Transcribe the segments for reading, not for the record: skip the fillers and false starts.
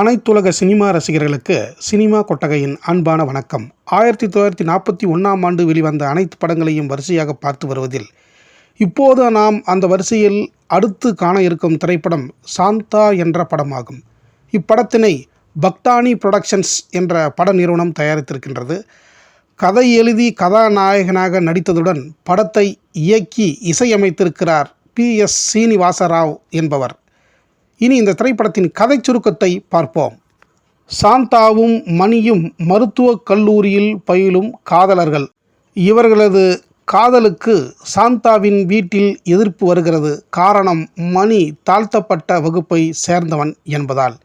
அனைத்துலக சினிமா ரசிகர்களுக்கு சினிமா கொட்டகையின் அன்பான வணக்கம். 1941ஆம் ஆண்டு வெளிவந்த அனைத்து படங்களையும் வரிசையாக பார்த்து வருவதில் இப்போது நாம் அந்த வரிசையில் அடுத்து காண இருக்கும் திரைப்படம் சாந்தா என்ற படமாகும். இப்படத்தினை பக்தானி புரொடக்ஷன்ஸ் என்ற பட நிறுவனம் தயாரித்திருக்கின்றது. கதை எழுதி கதாநாயகனாக நடித்ததுடன் படத்தை இயக்கி இசையமைத்திருக்கிறார் PS சீனிவாசராவ் என்பவர். இனி இந்த திரைப்படத்தின் கதை சுருக்கத்தை பார்ப்போம். சாந்தாவும் மணியும் மருத்துவக் கல்லூரியில் பயிலும் காதலர்கள். இவர்களது காதலுக்கு சாந்தாவின் வீட்டில் எதிர்ப்பு வருகிறது. காரணம், மணி தாழ்த்தப்பட்ட வகுப்பை சேர்ந்தவன் என்பதால்.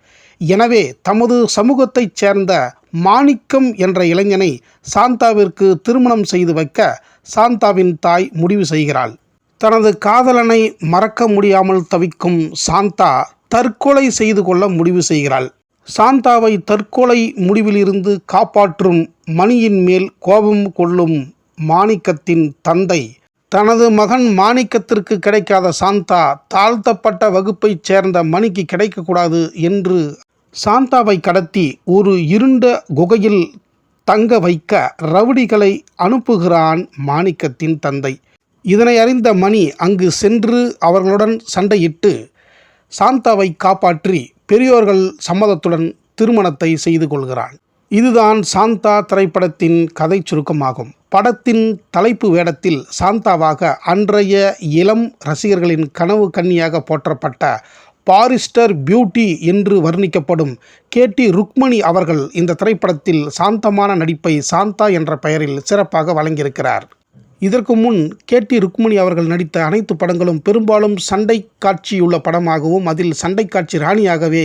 எனவே தமது சமூகத்தைச் சேர்ந்த மாணிக்கம் என்ற இளைஞனை சாந்தாவிற்கு திருமணம் செய்து வைக்க சாந்தாவின் தாய் முடிவு செய்கிறாள். தனது காதலனை மறக்க முடியாமல் தவிக்கும் சாந்தா தற்கொலை செய்து கொள்ள முடிவு செய்கிறாள். சாந்தாவை தற்கொலை முடிவிலிருந்து காப்பாற்றும் மணியின் மேல் கோபம் கொள்ளும் மாணிக்கத்தின் தந்தை தனது மகன் மாணிக்கத்திற்கு கிடைக்காத சாந்தா தாழ்த்தப்பட்ட வகுப்பைச் சேர்ந்த மணிக்கு கிடைக்கக்கூடாது என்று சாந்தாவை கடத்தி ஒரு இருண்ட குகையில் தங்க வைக்க ரவுடிகளை அனுப்புகிறான் மாணிக்கத்தின் தந்தை. இதனை அறிந்த மணி அங்கு சென்று அவர்களுடன் சண்டையிட்டு சாந்தாவை காப்பாற்றி பெரியோர்கள் சம்மதத்துடன் திருமணத்தை செய்து கொள்கிறான். இதுதான் சாந்தா திரைப்படத்தின் கதை சுருக்கமாகும். படத்தின் தலைப்பு வேடத்தில் சாந்தாவாக அன்றைய இளம் ரசிகர்களின் கனவு கன்னியாக போற்றப்பட்ட பாரிஸ்டர் பியூட்டி என்று வர்ணிக்கப்படும் KT ருக்மணி அவர்கள் இந்த திரைப்படத்தில் சாந்தமான நடிப்பை சாந்தா என்ற பெயரில் சிறப்பாக வழங்கியிருக்கிறார். இதற்கு முன் KT ருக்மணி அவர்கள் நடித்த அனைத்து படங்களும் பெரும்பாலும் சண்டை காட்சியுள்ள படமாகவும் அதில் சண்டை காட்சி ராணியாகவே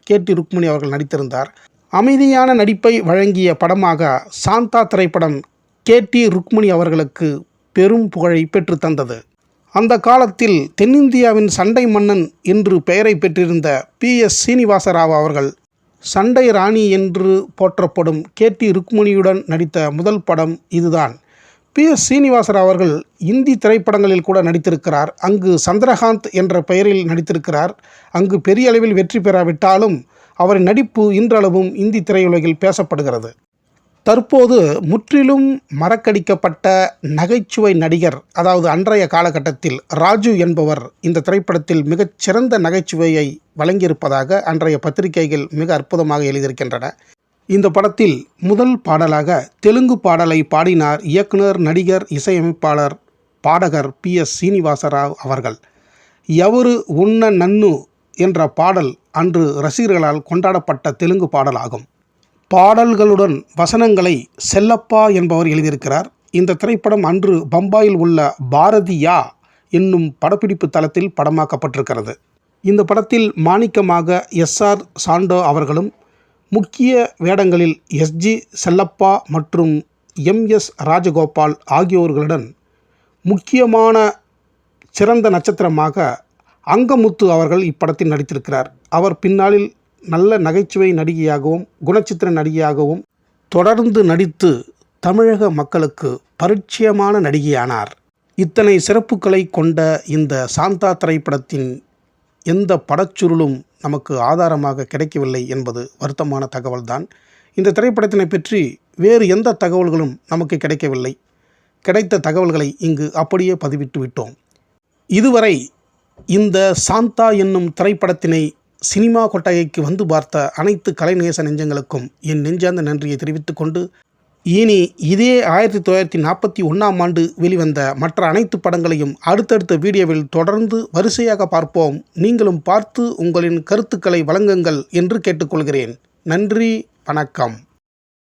KT ருக்மணி அவர்கள் நடித்திருந்தார். அமைதியான நடிப்பை வழங்கிய படமாக சாந்தா திரைப்படம் KT ருக்மணி அவர்களுக்கு பெரும் புகழை பெற்று தந்தது. அந்த காலத்தில் தென்னிந்தியாவின் சண்டை மன்னன் என்று பெயரை பெற்றிருந்த PS சீனிவாசராவ் அவர்கள் சண்டை ராணி என்று போற்றப்படும் KT ருக்மணியுடன் நடித்த முதல் படம் இதுதான். PS சீனிவாசராவ் அவர்கள் இந்தி திரைப்படங்களில் கூட நடித்திருக்கிறார். அங்கு சந்திரகாந்த் என்ற பெயரில் நடித்திருக்கிறார். அங்கு பெரிய அளவில் வெற்றி பெறாவிட்டாலும் அவரின் நடிப்பு இன்றளவும் இந்தி திரையுலகில் பேசப்படுகிறது. தற்போது முற்றிலும் மறக்கடிக்கப்பட்ட நகைச்சுவை நடிகர், அதாவது அன்றைய காலகட்டத்தில் ராஜு என்பவர் இந்த திரைப்படத்தில் மிகச்சிறந்த நகைச்சுவையை வழங்கியிருப்பதாக அன்றைய பத்திரிகைகள் மிக அற்புதமாக எழுதியிருக்கின்றன. இந்த படத்தில் முதல் பாடலாக தெலுங்கு பாடலை பாடினார் இயக்குனர், நடிகர், இசையமைப்பாளர், பாடகர் PS சீனிவாசராவ் அவர்கள். எவரு உன்ன நன்னு என்ற பாடல் அன்று ரசிகர்களால் கொண்டாடப்பட்ட தெலுங்கு பாடலாகும். பாடல்களுடன் வசனங்களை செல்லப்பா என்பவர் எழுதியிருக்கிறார். இந்த திரைப்படம் அன்று பம்பாயில் உள்ள பாரதியா என்னும் படப்பிடிப்பு தளத்தில் படமாக்கப்பட்டிருக்கிறது. இந்த படத்தில் மாணிக்கமாக SR சாண்டோ அவர்களும், முக்கிய வேடங்களில் SG செல்லப்பா மற்றும் MS ராஜகோபால் ஆகியோர்களுடன் முக்கியமான சிறந்த நட்சத்திரமாக அங்கமுத்து அவர்கள் இப்படத்தில் நடித்திருக்கிறார். அவர் பின்னாளில் நல்ல நகைச்சுவை நடிகையாகவும் குணச்சித்திர நடிகையாகவும் தொடர்ந்து நடித்து தமிழக மக்களுக்கு பரிச்சயமான நடிகையானார். இத்தனை சிறப்புகளை கொண்ட இந்த சாந்தா திரைப்படத்தின் எந்த படச்சுருளும் நமக்கு ஆதாரமாக கிடைக்கவில்லை என்பது வருத்தமான தகவல்தான். இந்த திரைப்படத்தினை பற்றி வேறு எந்த தகவல்களும் நமக்கு கிடைக்கவில்லை. கிடைத்த தகவல்களை இங்கு அப்படியே பதிவிட்டு விட்டோம். இதுவரை இந்த சாந்தா என்னும் திரைப்படத்தினை சினிமா கொட்டகைக்கு வந்து பார்த்த அனைத்து கலைநேச நெஞ்சங்களுக்கும் என் நெஞ்சார்ந்த நன்றியை தெரிவித்துக் கொண்டு, இனி இதே 1941ஆம் ஆண்டு வெளிவந்த மற்ற அனைத்து படங்களையும் அடுத்தடுத்த வீடியோவில் தொடர்ந்து வரிசையாக பார்ப்போம். நீங்களும் பார்த்து உங்களின் கருத்துக்களை வழங்குங்கள் என்று கேட்டுக்கொள்கிறேன். நன்றி, வணக்கம்.